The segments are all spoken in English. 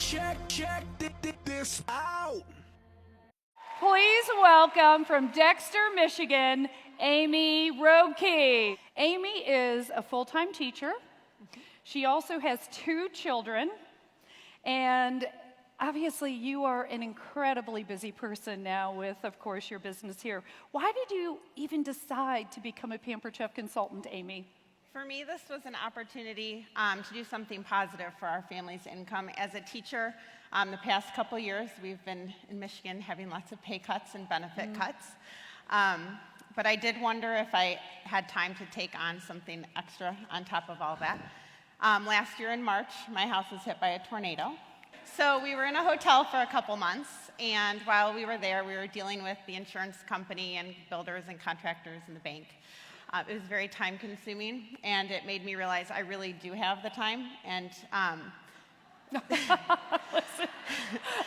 check this out. Please welcome from Dexter, Michigan, Amy Robke. Amy is a full-time teacher. She also has 2 children, and obviously you are an incredibly busy person now with, of course, your business here. Why did you even decide to become a Pampered Chef consultant, Amy? For me, this was an opportunity to do something positive for our family's income. As a teacher, the past couple years, we've been in Michigan having lots of pay cuts and benefit cuts. But I did wonder if I had time to take on something extra on top of all that. Last year in March, my house was hit by a tornado. So we were in a hotel for a couple months, and while we were there, we were dealing with the insurance company and builders and contractors and the bank. It was very time-consuming, and it made me realize I really do have the time. And Listen,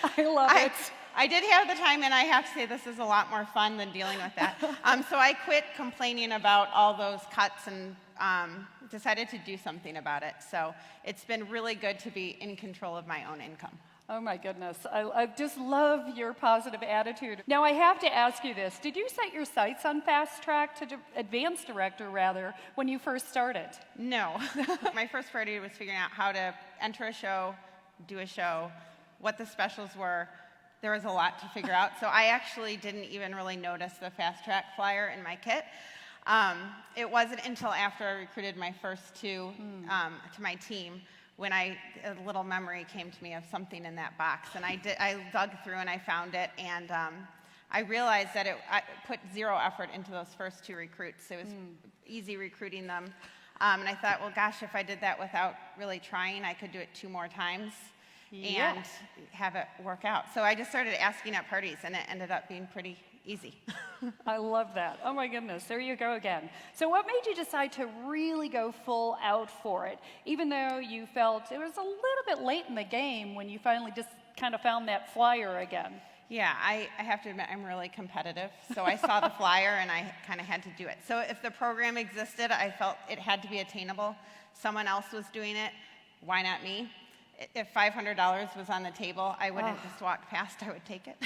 I love it. I did have the time, and I have to say this is a lot more fun than dealing with that. So I quit complaining about all those cuts and decided to do something about it. So it's been really good to be in control of my own income. Oh my goodness, I just love your positive attitude. Now I have to ask you this, did you set your sights on fast track to advanced director rather when you first started? No. My first priority was figuring out how to enter a show, do a show, what the specials were. There was a lot to figure out, so I actually didn't even really notice the fast track flyer in my kit. It wasn't until after I recruited my first 2 to my team when a little memory came to me of something in that box. And I dug through and I found it, and I realized that I put 0 effort into those first 2 recruits. It was easy recruiting them. And I thought, well, gosh, if I did that without really trying, I could do it 2 more times and have it work out. So I just started asking at parties, and it ended up being pretty easy. I love that. Oh my goodness, there you go again. So what made you decide to really go full out for it, even though you felt it was a little bit late in the game when you finally just kind of found that flyer again? Yeah, I have to admit I'm really competitive. So I saw the flyer and I kind of had to do it. So if the program existed, I felt it had to be attainable. Someone else was doing it. Why not me? If $500 was on the table, I wouldn't just walk past, I would take it.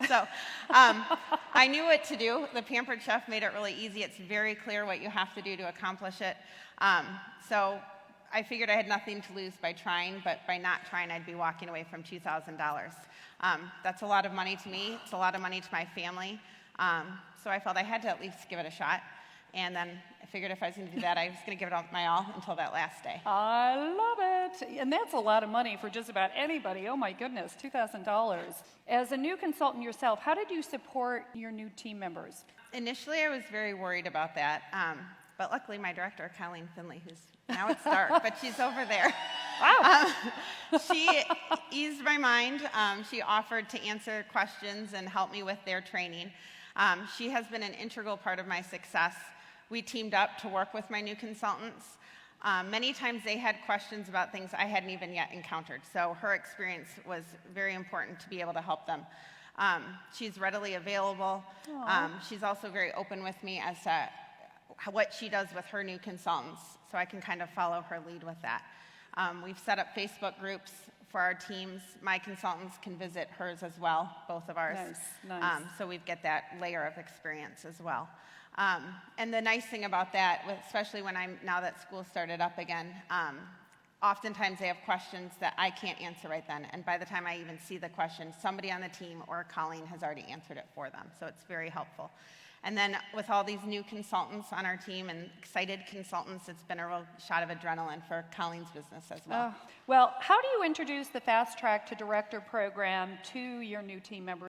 So I knew what to do. The Pampered Chef made it really easy. It's very clear what you have to do to accomplish it. So I figured I had nothing to lose by trying, but by not trying, I'd be walking away from $2,000. That's a lot of money to me. It's a lot of money to my family. So I felt I had to at least give it a shot. And then I figured if I was going to do that, I was going to give it my all until that last day. I love it. And that's a lot of money for just about anybody. Oh my goodness, $2,000. As a new consultant yourself, how did you support your new team members? Initially, I was very worried about that. But luckily, my director, Colleen Finley, who's now it's dark, but she's over there. Wow. She eased my mind. She offered to answer questions and help me with their training. She has been an integral part of my success. We teamed up to work with my new consultants. Many times they had questions about things I hadn't even yet encountered, so her experience was very important to be able to help them. She's readily available. She's also very open with me as to what she does with her new consultants, so I can kind of follow her lead with that. We've set up Facebook groups for our teams. My consultants can visit hers as well, both of ours. Nice. So we get that layer of experience as well. And the nice thing about that, especially now that school started up again, oftentimes they have questions that I can't answer right then. And by the time I even see the question, somebody on the team or Colleen has already answered it for them. So it's very helpful. And then with all these new consultants on our team and excited consultants, it's been a real shot of adrenaline for Colleen's business as well. Well, how do you introduce the Fast Track to Director program to your new team members?